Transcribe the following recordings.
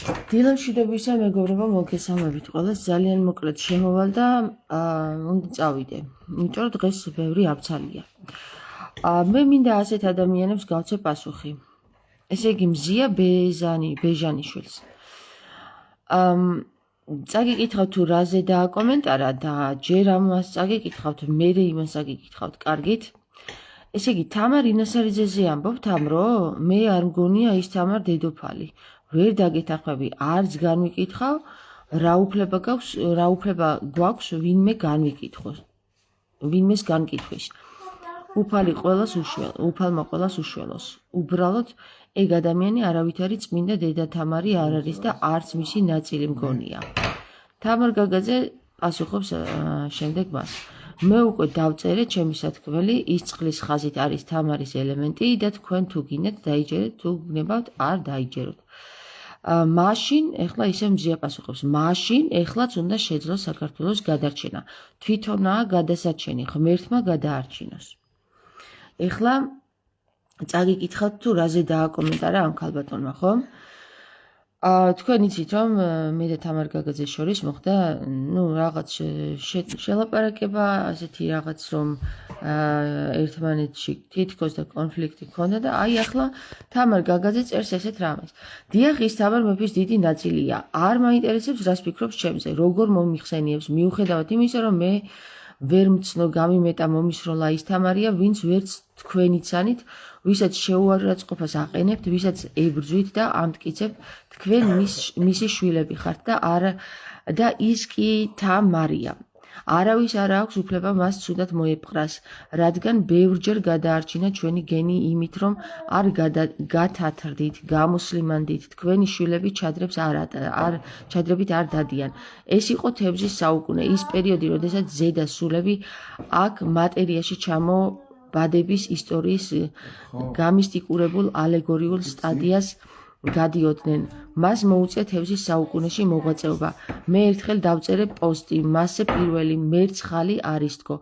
დილამშვიდობისა მეგობრებო, მოგესალმებით ყველას. ძალიან მოკლედ შემოვალ და უნდა წავიდე. იმიტომ რომ დღეს ბევრი აბცალია. მე მინდა ასეთ ადამიანებს გავცე პასუხი. ესე იგი მზია ბეჟანიშვილს. წაგიკითხავთ თუ რაზე დააკომენტარა და ჯერ ამას წაგიკითხავთ, მერე იმას წაგიკითხავთ, კარგით? ესე იგი თამარ ინასარიძეზე ამბობთ რომ მე არ მგონია ის თამარ დედოფალი. ვერ დაგეთანხმები, არც განვიკითხავ, რა უფლება გვაქვს ვინმეს განკითხვის. უფალმა ყველას უშველოს. უბრალოდ ეგ ადამიანი არავითარი წმინდა დედა თამარი არ არის და არც მისი ნაწილი მგონია. თამარ გაგაძე პასუხობს შემდეგ მას. მე უკვე დავწერე ჩემი სათქმელი, ის წყლის ხაზით არის თამარის ელემენტი და თქვენ თუ გინდათ დაიჯერეთ, თუ გნებავთ არ დაიჯეროთ. მაშინ, ეხლა ისევ მზია პასუხობს, მაშინ ეხლაც უნდა შეძლოს საქართველოს გადარჩენა. თვითონაა გადასარჩენი, ღმერთმა გადაარჩინოს. ეხლა წაგიკითხავთ თუ რაზე დააკომენტარა ამ ქალბატონმა, ხო? თქვენ იცით რომ მე და თამარ გაგაძეს შორის მოხდა რაღაც შელაპარაკება, ასეთი რაღაც რომ ერთმანეთში თითქოს და კონფლიქტი ჰქონდა და აი ახლა თამარ გაგაძე წერს ესეთ რამეს. დიახ, ის თამარ მეფის დიდი ნაწილია. არ მაინტერესებს რას ფიქრობს ჩემზე, როგორ მომიხსენიებს, მიუხედავად იმისა რომ მე ვერ მცნო გამიმეტა მომისროლა ის თამარია, ვინც ვერც თქვენიცანით, ვისაც შეუარაცხყოფას აყენებთ, ვისაც ებრძვით და ამტკიცებთ, თქვენ მისი შვილები ხართ და ის კი თამარია. არავის არ აქვს უფლება მას ცუდად მოეპყრას, რადგან ბევრჯერ გადაარჩინა ჩვენი გენი იმით, რომ არ გათათრდით, გამოსლიმანდით, თქვენი შვილები ჩადრებით არ დადიან. ეს იყო თევზის საუკუნე, ის პერიოდი, როდესაც ზედა სულები აქ მატერიაში ჩამობადების ისტორიის გამისტიკურებულ ალეგორიულ სტადიას გადიოდნენ. მას მოუწია თევზის საუკუნეში მოღვაწეობა. მე ერთხელ დავწერე პოსტი, მასზე პირველი მერცხალი არისტკო.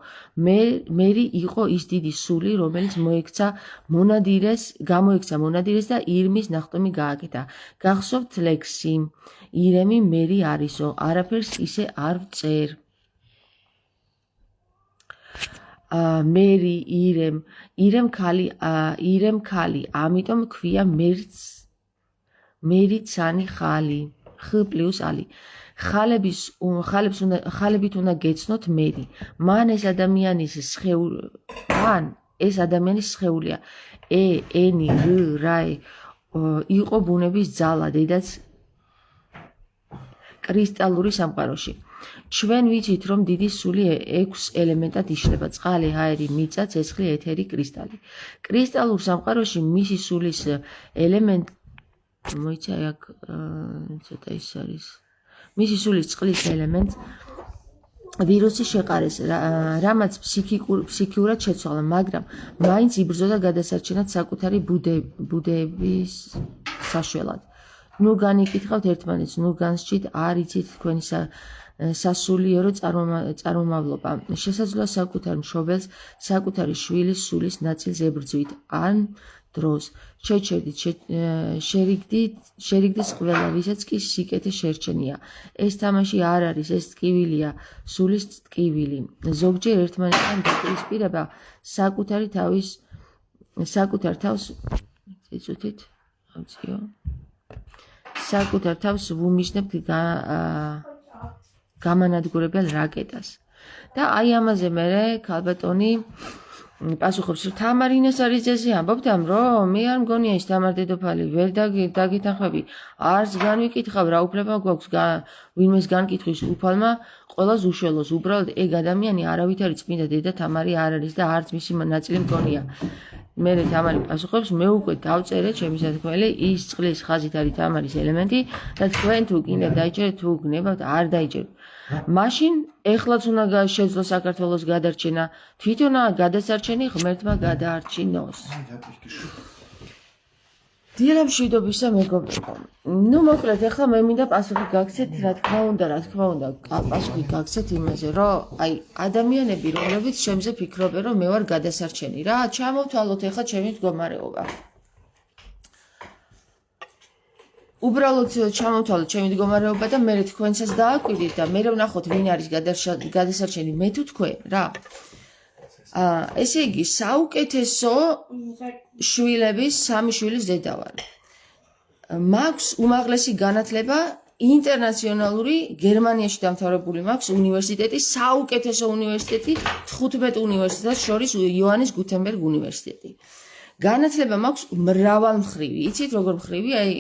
მერი იყო ის დიდი სული, რომელიც გამოექცა მონადირეს და ირმის ნახტომი გააკეთა. გახსოვთ ლექსი, ირემი მერი არისო, არაფერს ისე არ ვწერ. მერი, ირემ ქალი, ამიტომ ქვია მერიცანი ხალი, ხ+ალი. ხალებით უნდა გეცნოთ მერი. მან ეს ადამიანის სხეულია. ენი, რაე, იყო ბუნების ძალა, დედაც კრისტალური სამყაროში. ჩვენ ვიცით, რომ დიდი სული 6 ელემენტად იშლება: წყალი, აერი, მიწა, ცეცხლი, ეთერი, კრისტალი. კრისტალურ სამყაროში მისი სულის ელემენტ მოიცა აქ ცოტა ის არის. მისი სულის წყლის ელემენტს ვირუსი შეყარეს, რამაც ფსიქიურად შეცვალა, მაგრამ მაინც იბრძოდა გადასარჩენად საკუთარი ბუდეების საშველად. ნუ განიკითხავთ ერთმანეთს, ნუ განსჯით, არ იცით თქვენი სასულიერო წარმომავლობა. შესაძლოა საკუთარ მშობელს, საკუთარი შვილის სულის ნაწილს ებრძვით, ან დროს შერიგდეს ყველა, ვისაც კი სიკეთე შერჩენია. ეს თამაში არ არის, ეს ტკივილია, სულის ტკივილი. ზოგჯერ ერთმანეთთან დაპირისპირება საკუთარ თავს ვუმიჯნებთ გამანადგურებელ რაკეტას. და აი ამაზე მერე ქალბატონი პასუხობს, რომ თამარ ინასარიძეზე ამბობთ რომ მე არ მგონია ის თამარ დედოფალი, ვერ დაგეთანხმები, არც განვიკითხავ, რა უფლება გვაქვს ვინმეს განკითხვის, უფალმა ყველას უშველოს. უბრალოდ ეგ ადამიანი არავითარი წმინდა დედა თამარი არ არის და არც მისი ნაწილი მგონია. მერე თამარი პასუხობს, მე უკვე დავწერე ჩემი სათქმელი, ის წყლის ხაზით არის თამარის ელემენტი და თქვენ თუ გინდათ დაიჯერეთ, თუ გნებავთ არ დაიჯეროთ. მაშინ ეხლაც უნდა შეძლოს საქართველოს გადარჩენა, თვითონაა გადასარჩენი, ღმერთმა გადაარჩინოს. დილამშვიდობისა მეგობრებო. მოკლედ ეხლა მე მინდა პასუხი გაგცეთ, რა თქმა უნდა, პასუხი გაგცეთ იმაზე, რომ აი ადამიანები, რომლებიც ჩემზე ფიქრობენ, რომ მე ვარ გადასარჩენი, რა, ჩამოვთვალოთ ეხლა ჩემი მდგომარეობა. უბრალოდ ჩამოვთვალოთ ჩემი მდგომარეობა და მე თქვენსაც დააკვირდით და მე ვნახოთ ვინ არის გადასარჩენი მე თუ თქვენ რა. ესე იგი საუკეთესო შვილების 3 შვილის დედა ვარ. მაქვს უმაღლესი განათლება ინტერნაციონალური გერმანიაში დამთავრებული მაქვს უნივერსიტეტი, საუკეთესო უნივერსიტეტი 15 უნივერსიტეტს შორის იოანეს გუთენბერგ უნივერსიტეტი. განათლება მაქვს მრავალმხრივი, იცით როგორ მხრივი, აი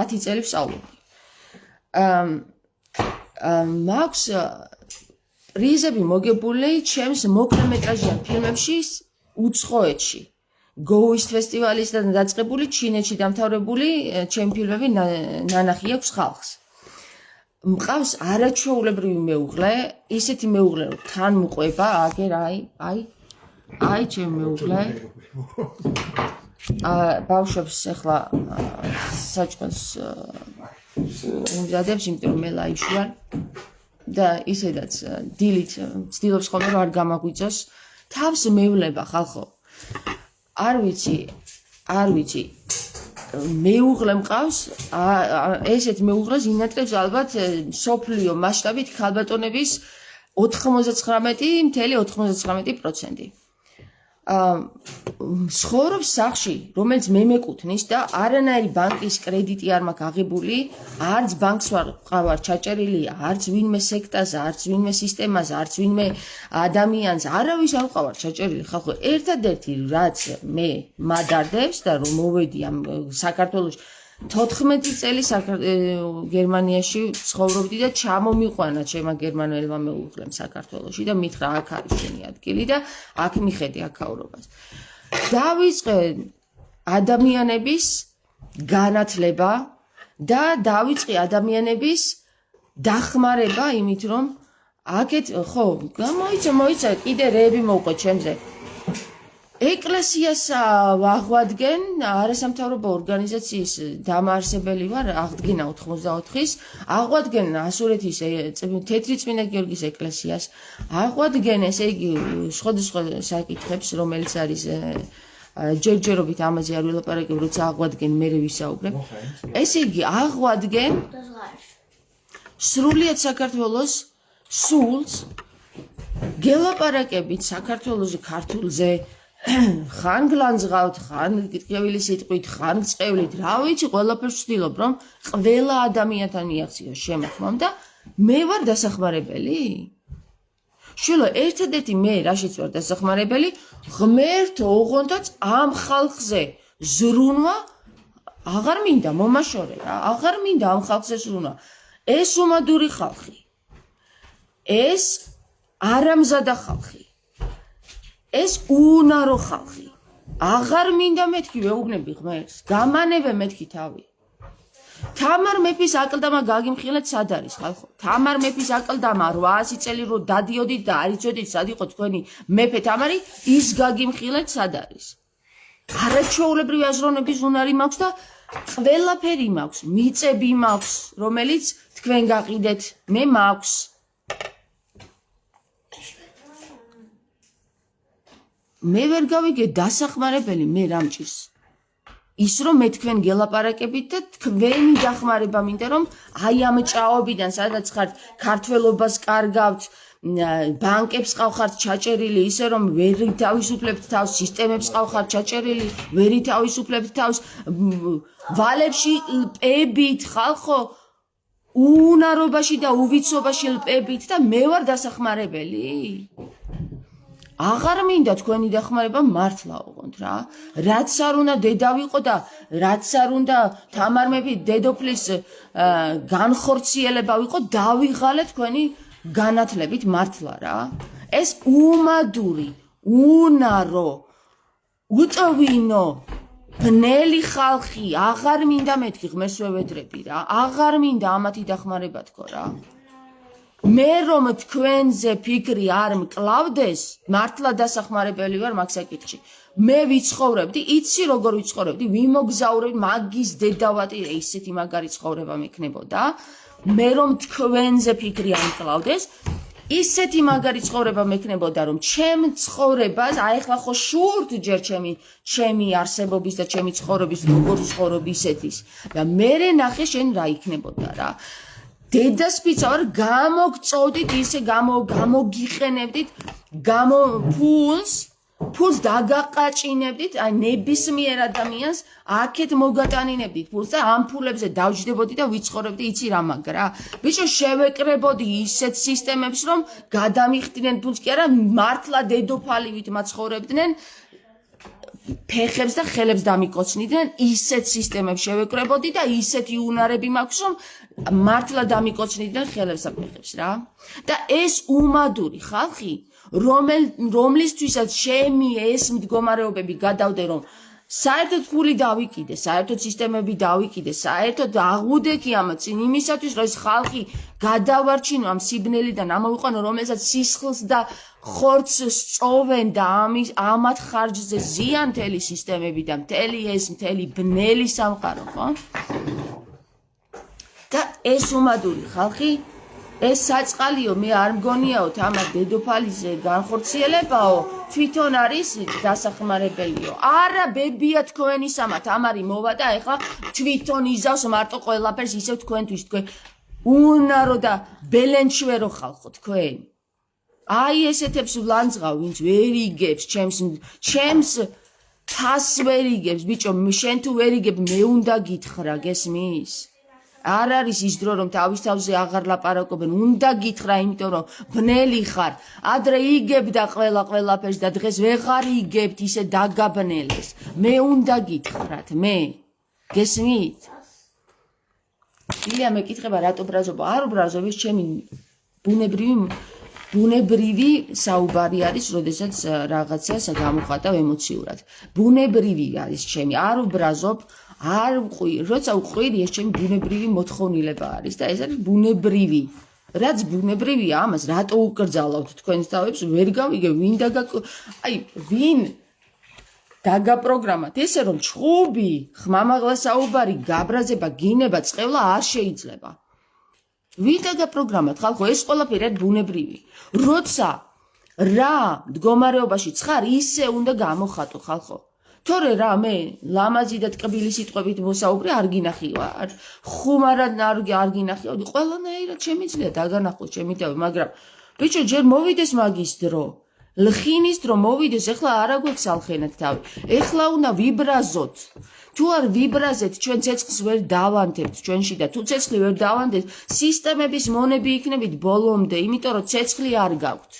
10 წელი ვსწავლობდი. მაქვს პრიზები მოგებული ჩემს მოკლემეტრაჟიან ფილმებში უცხოეთში. გოუის ფესტივალისგან დაწყებული ჩინეთში დამთავრებული ჩემი ფილმები ნანახი აქვს ხალხს. მყავს არაჩვეულებრივი მეუღლე, ისეთი მეუღლე რომ თან მყვება, აგერ აი ჩემი მეუღლე. ბავშვებს ახლა საჭმელს უმზადებს, იმიტომ რომ მე ლაიში ვარ და ისედაც დილით ვცდილობს ხოლმე რომ არ გამაგვიწოს. თავს მევლება ხალხო. არ ვიცი მეუღლე მყავს ესეთ მეუღლეს ინატრებს ალბათ სოფლიო მასშტაბით ქალბატონების 99.99%. ცხოვრობს სახლში, რომელიც მე მეკუთვნის და არანაირი ბანკის კრედიტი არ მაქვს აღებული, არც ბანკს ვარ ჩაჭერილი, არც ვინმე სექტაზე, არც ვინმე სისტემაზე, არც ვინმე ადამიანს, არავის არ ვყავარ ჩაჭერილი ხალხო. ერთადერთი რაც მე მადარდებს და რომ მოვედი ამ საქართველოში 14 წელი გერმანიაში ცხოვრობდი და ჩამომიყვანა ჩემმა გერმანელმა მეუღლემ საქართველოში და მითხრა აქ არის შენი ადგილი და აქ მიხედი აქაურობას. დავიწყე ადამიანების განათლება და დავიწყე ადამიანების დახმარება იმით რომ აქეთ ხო მოიცა კიდე რეები მოვყვე ჩემზე. ეკლესიას ვაღვადგენ, არასამთავრობო ორგანიზაციის დამაარსებელი ვარ, აღდგინა 84-ის, აღვადგენ ასურეთის თეთრი წმინდა გიორგის ეკლესიას, აღვადგენ ესე იგი სხვადასხვა საკითხებს, რომელიც არის ჯერჯერობით ამაზე არ ვილაპარაკებ, როცა აღვადგენ მე ვისაუბრებ. ესე იგი აღვადგენ სრულიად საქართველოს სულს გელაპარაკებით საქართველოს ქართულზე ხან გლანძღავთ, ხან კითხავილი სიტყვით, ხან წყევლით, რა ვიცი, ყველაფერს ვცდილობ, რომ ყველა ადამიანთან მიაღწიოს შემოქმამ და მე ვარ დასახმარებელი? შვილო, ერთადერთი მე რაშიც ვარ დასახმარებელი, ღმერთო, ოღონდაც ამ ხალხზე ზრუნვა აღარ მინდა მომაშორე რა, აღარ მინდა ამ ხალხზე ზრუნვა. ეს უმადური ხალხი, ეს არამზადა ხალხი. ეს უნარო ხალხი. აღარ მინდა მეთქი ვეუბნები ღმერთს. გამანევე მეთქი თავი. თამარ მეფის აკლდამა გაგიმხილეთ სად არის ხალხო? თამარ მეფის აკლდამა 800 წელი რო დადიოდით და არ იცოდით სად იყო თქვენი მეფე თამარი, ის გაგიმხილეთ სად არის? არაჩვეულებრივი აზროვნების უნარი მაქვს და ყველაფერი მაქვს, მიწები მაქვს, რომელიც თქვენ გაყიდეთ, მე მაქვს. მე ვერ გავიგე დასახმარებელი მე რამჭირს. ის რომ მე თქვენ გელაპარაკებით და თქვენი დახმარება მინდა რომ აი ამ ჭაობიდან სადაც ხართ ქართველობას კარგავთ, ბანკებს ყავხართ ჩაჭერილი, ისე რომ ვერ თავისუფლებთ თავს, სისტემებს ყავხართ ჩაჭერილი, ვერ თავისუფლებთ თავს, ვალებში ლპებით ხალხო, უნარობაში და უვიცობაში ლპებით და მე ვარ დასახმარებელი? აღარ მინდა თქვენი დახმარება მართლა ოღონდ რა. რაც არ უნდა დედა ვიყო და რაც არ უნდა თამარ მეფის დედოფლის განხორციელება ვიყო, დავიღალე თქვენი განათლებით მართლა რა. ეს უმადური, უნარო, უტოვინო, ბნელი ხალხი, აღარ მინდა მეთქი ღმერთს ვევედრები რა. აღარ მინდა ამათი დახმარება თქო რა. მე რომ თქვენზე ფიქრი არ მკლავდეს, მართლა დასახმარებელი ვარ მაგ საკითხში. მე ვიცხოვრებდი, იცი როგორ ვიცხოვრებდი, ვიმოგზაურებ მაგის დედავატი, ისეთი მაგარი ცხოვრება მექნებოდა. მე რომ თქვენზე ფიქრი არ მკლავდეს, ისეთი მაგარი ცხოვრება მექნებოდა რომ ჩემ ცხოვრებას აი ახლა ხო შურთ ჯერ ჩემი არსებობის და ჩემი ცხოვრების როგორ ცხოვრობ ისეთის და მე ნახე შენ რა იქნებოდა რა დედას ფიცა ვარ გამოგწოდით ისე გამოგიყენებდით ფულს დაგაყაჭინებდით აი ნებისმიერ ადამიანს აქეთ მოგატანინებდით ფულს და ამ ფულებზე დავჯდებოდი და ვიცხოვრებდი იცი რა მაგრა ბიჭო შევეკრებოდი ისეთ სისტემებს რომ გადამიხდნენ ფულს კი არა მართლა დედოფალივით მაცხოვრებდნენ ფეხებს და ხელებს დამიკოცნიდნენ ისეთ სისტემებს შევეკრებოდი და ისეთი უნარები მაქვს რომ მართლა დამიკოცნიდნენ ხელებს და ფეხებს რა და ეს უმადური ხალხი რომლისთვისაც ჩემი ეს მდგომარეობები გადავდე რომ საერთოდ ფული დავიკიდე, საერთოდ სისტემები დავიკიდე, საერთოდ აღუდექი ამ წინ იმისათვის რომ ეს ხალხი გადავარჩინო ამ სიბნელიდან ამოვიყვანო რომელსაც სისხლს და ხორცს სწოვენ და ამათ ხარჯზე ზიან მთელი სისტემები და მთელი ბნელი სამყარო ხო? და ეს უმადური ხალხი ეს საწყალიო მე არ მგონიაო თამარ დედოფალიზე განხორციელებაო თვითონ არის დასახმარებელიო არა ბებია თქვენისამა თამარი მოვა და ეხლა თვითონ იზავს მარტო ყველაფერს ისევ თქვენთვის თქვენ უნარო და ბელენჩვერო ხალხო თქვენ აი ესეთებს ვლანძღავ ვინც ვერ იგებს ჩემს თას ვერ იგებს ბიჭო შენ თუ ვერ იგებ მე უნდა გითხრა გესმის არ არის ის დრო რომ თავის თავზე აღარ ლაპარაკობენ უნდა გითხრა იმიტომ რომ ბნელი ხარ ადრე იგებდა ყველაფერს და დღეს ვეღარ იგებთ ისე დაგაბნელეს მე უნდა გითხრათ მე გესმით ილია მეკითხება რატო ბრაზობა არ ვბრაზობ ეს ჩემი ბუნებრივი საუბარი არის როდესაც რაღაცას გამოხატავ ემოციურად ბუნებრივი არის ჩემი არ ვბრაზობ არ ვყვი, როცა ვყვირი ეს ჩემი ბუნებრივი მოთხოვნილება არის და ეს არის ბუნებრივი. რაც ბუნებრივია ამას რატო უკრძალავთ თქვენს თავებს ვერ გავიგე ვინ დაგაპროგრამათ ესე რომ ჩხუბი, ხმამაღლა საუბარი, გაბრაზება, გინება, წყევლა არ შეიძლება. ვინ დაგაპროგრამათ ხალხო ეს ყველაფერი არის ბუნებრივი. როცა რა მდგომარეობაში ხარ ისე უნდა გამოხატო ხალხო. თორე რა მე ლამაზი და ტკბილი სიტყვებით მოსაუბრე არ გინახივა ხუმარად არ გინახივა ყველანაირად შემიძლია დაგანახოს ჩემი თავი მაგრამ ბიჭო ჯერ მოვიდეს მაგის დრო ლხინის დრო მოვიდეს ეხლა არა გვაქვს ალხენად თავი ეხლა უნდა ვიბრაზოთ თუ არ ვიბრაზეთ ჩვენ ცეცხლს ვერ დავანთებთ ჩვენში და თუ ცეცხლი ვერ დავანთებთ სისტემების მონები იქნებით ბოლომდე იმიტომ რომ ცეცხლი არ გაქვთ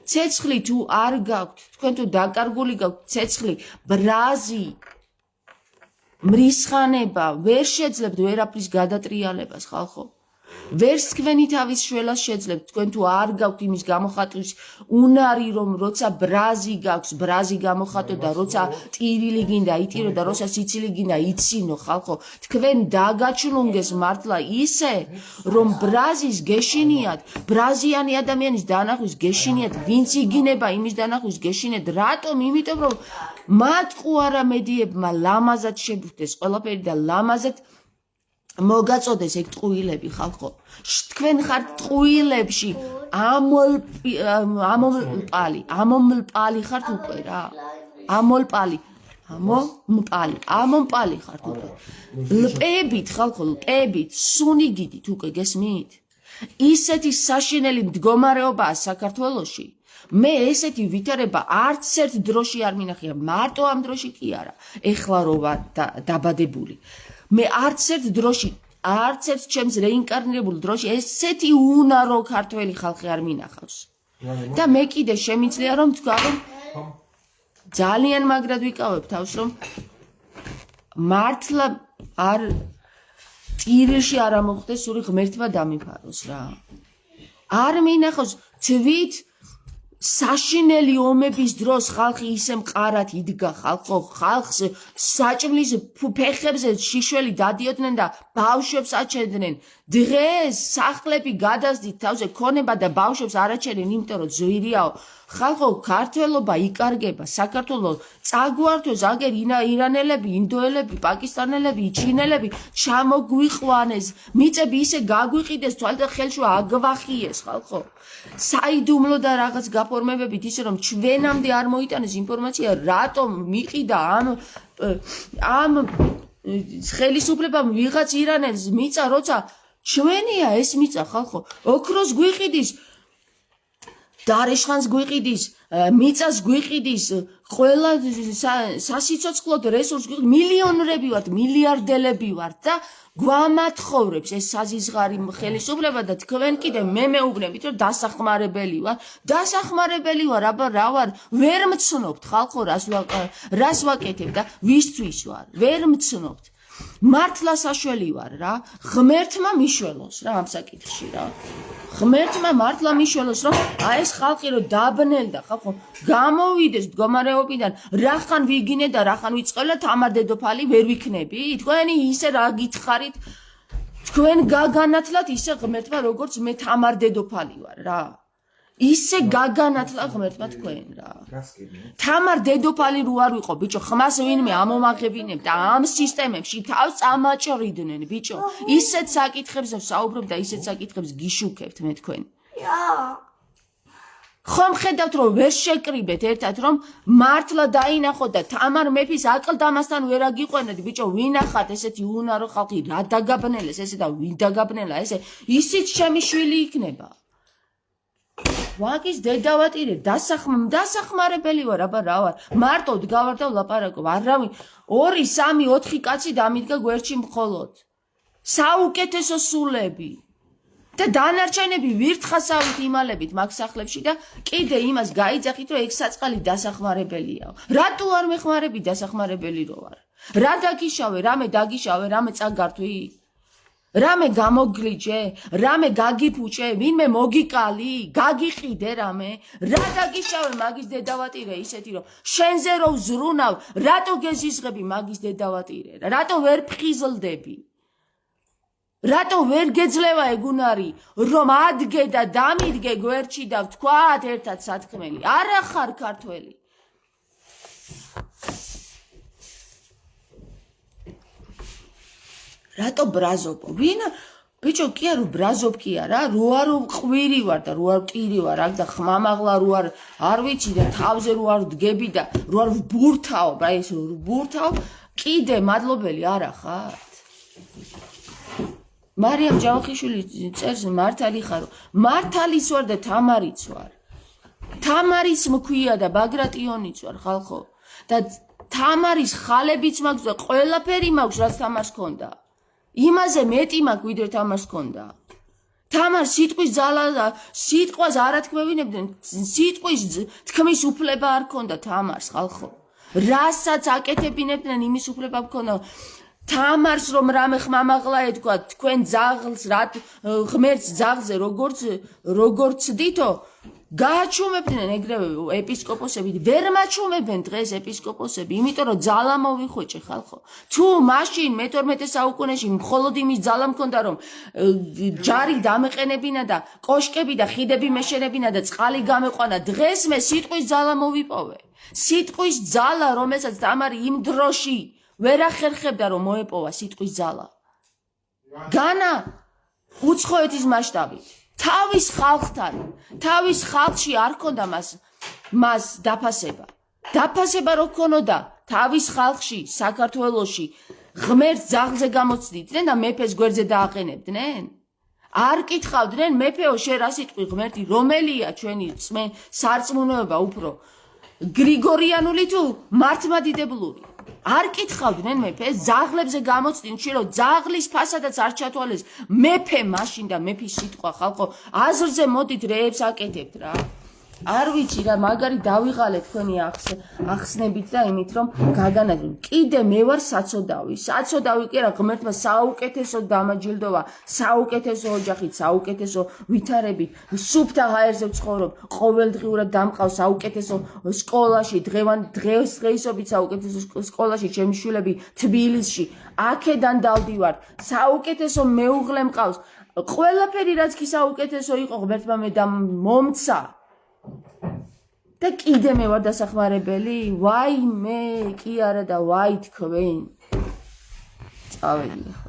ცეცხლი თუ არ გაქვთ, თქვენ თუ დაკარგული გაქვთ ცეცხლი, ბრაზი, მრისხანება, ვერ შეძლებთ ვერაფრის გადატრიალებას, ხალხო. ვერც თქვენი თავის შველას შეძლებთ, თქვენ თუ არ გაქვთ იმის გამოხატვის უნარი, რომ როცა ბრაზი გაქვს, ბრაზი გამოხატო და როცა ტირილი გინდა იტირო და როცა სიცილი გინდა იცინო, ხალხო. თქვენ დაგაჩლუნგეს მართლა ისე, რომ ბრაზის გეშინიათ, ბრაზიანი ადამიანის დანახვის გეშინიათ, ვინც იგინება იმის დანახვის გეშინიათ, რატომ? იმიტომ რომ მათყუ არამედიებმა ლამაზად შეგხვდეს ყველაფერი და ლამაზად მოგაწოდეს ეგ ტყუილები ხალხო თქვენ ხართ ტყუილებში ამომლპალი ხართ უკვე რა ამომპალი ხართ უკვე ლპებით ხალხო ლპებით სუნიგიდით უკვე გესმით ისეთი საშინელი მდგომარეობაა საქართველოში მე ესეთი ვითარება არც ერთ დროში არ მინახია მარტო ამ დროში კი არა ეხლა რო ვარ დაბადებული მე არც ერთ დროში, არც ერთ ჩემს რეინკარნირებულ დროში ესეთი უნარო ქართველი ხალხი არ მინახავს. და მე კიდე შემიძლია რომ თქვა რომ ძალიან მაგრად ვიკავებ თავს რომ მართლა არ ტირილში არ ამოხდეს სული ღმერთმა დამიფაროს რა. არ მინახავს თვით საშინელი ომების დროს ხალხი ისე მყარად იდგა ხალხო ხალხს საჭმლის ფეხებზე შიშველი დადიოდნენ და ბავშვებს აჩენდნენ დღეს სახლები გადასდით თავზე ქონება და ბავშვებს არ აჩენენ იმიტომ რომ ძვირიაო ხალხო ქართველობა იკარგება საქართველოს წაგვართოს აგერ ირანელები ინდოელები პაკისტანელები ჩინელები ჩამოგვიყვანეს მიწები ისე გაგვიყიდეს თვალთა ხელშუა აგვახიეს ხალხო საიდუმლო და რაღაც გაფორმებებით ისე რომ ჩვენამდე არ მოიტანეს ინფორმაცია რატომ მიყიდა ამ ხელისუფლებამ ვიღაც ირანელს მიწა როცა ჩვენია ეს მიწა ხალხო ოქროს გვიყიდის დარეშხანს გვიყიდის მიწას გვიყიდის ყველა სასიცოცხლოდ რესურს გვიყიდის მილიონრები ვართ მილიარდელები ვართ და გვამათხოვრებს ეს საზიზღარი ხელისუფლება და თქვენ კიდე მე მეუბნებით რომ დასახმარებელი ვარ აბა რა ვარ ვერ მცნობთ ხალხო რას ვაკეთებ და ვისთვის ვარ ვერ მცნობთ მართლა საშველი ვარ რა ღმერთმა მიშველოს რა ამ საკითხში რა ღმერთმა მართლა მიშველოს რომ აი ეს ხალხი რომ დაბნელდა ხალხო გამოვიდეს მდგომარეობიდან რახან ვიგინე და რახან ვიწყებლა თამარ დედოფალი ვერ ვიქნები თქვენი ისე რა გითხარით თქვენ გაგანათლათ ისე ღმერთმა როგორც მე თამარ დედოფალი ვარ რა ისე გაგანათლა ღმერთმა თქვენ რა თამარ დედოფალი რო არ ვიყო ბიჭო ხმას ვინმე ამომაღებინებ და ამ სისტემებში თავს წამაჭრიდნენ ბიჭო ისეთ საკითხებზე ვსაუბრობ და ისეთ საკითხებს გიშუქებთ მე თქვენ ხომ ხედავთ რომ ვერ შეკრიბეთ ერთად რომ მართლა დაინახოთ და თამარ მეფის აკლდამასთან ვერ აგიყვენეთ ბიჭო ვინახათ ესეთი უნარო ხალხი რა დაგაბნელეს ესე და ვინ დაგაბნელა ესე ისიც ჩემი შვილი იქნება ვაგის დედავატირე დასახმარებელი ვარ აბა რა ვარ მარტო დგავარ და ვლაპარაკობ არავინ 2 3 4 კაცი დამიდგა გვერდში მხოლოდ საუკეთესო სულები და დანარჩენები ვირთხასავით იმალებით მაგ სახლებში და კიდე იმას გაიძახით რომ ეგ საწყალი დასახმარებელიაო რატო არ მეხმარები დასახმარებელი რო ვარ რა დაგიშავე რამე დაგიშავე რამე წაგართვი რამე გამოგლიჯე რამე გაგიფუჭე ვინმე მოგიკალი გაგიყიდე რამე რა დაგიშავე მაგის დედავატირე ისეთი რომ შენზე რო ვზრუნავ რატო გეზიზღები მაგის დედავატირე რატო ვერ ფხიზლდები რატო ვერ გეძლევა ეგუნარი რომ ადგე და დამიდგე გვერდში და ვთქვათ ერთად სათქმელი არა ხარ ქართველი რატო ბრაზობ ვინ ბიჭო კი არა ბრაზობ კი არა რო არ ყვირი ვარ და რო არ ტირი ვარ აქ და ხმამაღლა რო არ ვიცი და თავზე რო არ დგები და რო არ ვბურთაო რა ეს ვბურთაო კიდე მადლობელი არა ხართ მარიამ ჯავახიშვილი წერს მართალი ხარო მართალის ვარ და თამარიც ვარ თამარის მქვია და ბაგრატიონიც ვარ ხალხო და თამარის ხალებიც მაქვს და ყველაფერი მაქვს რაც თამარს ჰქონდა იმაზე მეტი მაქვს ვიდრე თამარს ჰქონდა თამარ სიტყვის ძალა სიტყვას არ ათქმევინებდნენ სიტყვის თქმის უფლება არ ჰქონდა თამარს ხალხო რასაც აკეთებინებდნენ იმის უფლება ჰქონდა თამარს რომ რამე ხმამაღლა ეთქვა თქვენ ძაღლს რა ღმერთს ძაღლზე როგორც დითო გააჩუმებდნენ ეგრევე ეპისკოპოსები ვერ მაჩუმებენ დღეს ეპისკოპოსები იმიტომ რომ ძალა მოვიხვეჭე ხალხო თუ მაშინ მე-12 საუკუნეში მხოლოდ იმის ძალა მქონდა რომ ჯარი დამეყენებინა და კოშკები და ხიდები მეშენებინა და წყალი გამეყვანა დღეს მე სიტყვის ძალა მოვიპოვე სიტყვის ძალა რომელსაც თამარი იმ დროში ვერ ახერხებდა რომ მოეპოვა სიტყვის ძალა განა უცხოეთის მასშტაბით თავის ხალხთან თავის ხალხში არ ქონდა მას დაფასება რო ქონოდა თავის ხალხში საქართველოში ღმერთს ძაღლზე გამოცდიდნენ და მეფეს გვერდზე დააყენებდნენ არ კითხავდნენ მეფეო შენ რა სიტყვი ღმერთი რომელია ჩვენი სარწმუნოება უფრო გრიგორიანული თუ მართლმადიდებლური არ კითხავდნენ მეფეს ძაღლებზე გამოცდინ რომ ძაღლის ფასადაც არ ჩათვალეს მეფე მაშინ და მეფის სიტყვა ხალხო აზრზე მოდით რეებს აკეთებთ რა არ ვიცი რა, მაგარი დავიღალე თქვენი ახსნებით და იმით, რომ გაგანადგურე. კიდე მე ვარ საცოდავი. საცოდავი კი არა, ღმერთმა საუკეთესო დამაჯილდოვა, საუკეთესო ოჯახით, საუკეთესო ვითარებით, სუფთა ჰაერზე ვცხოვრობ, ყოველდღიურად დამყავს საუკეთესო სკოლაში, დღეისობით საუკეთესო სკოლაში, ჩემი შვილები თბილისში, აქედან დავდივარ. საუკეთესო მეუღლე მყავს. ყველაფერი რაც კი საუკეთესო იყო, ღმერთმა მე მომცა. და კიდე მე ვარ დასახმარებელი? ვაი მე კი არა და ვაი თქვენ. წავედი.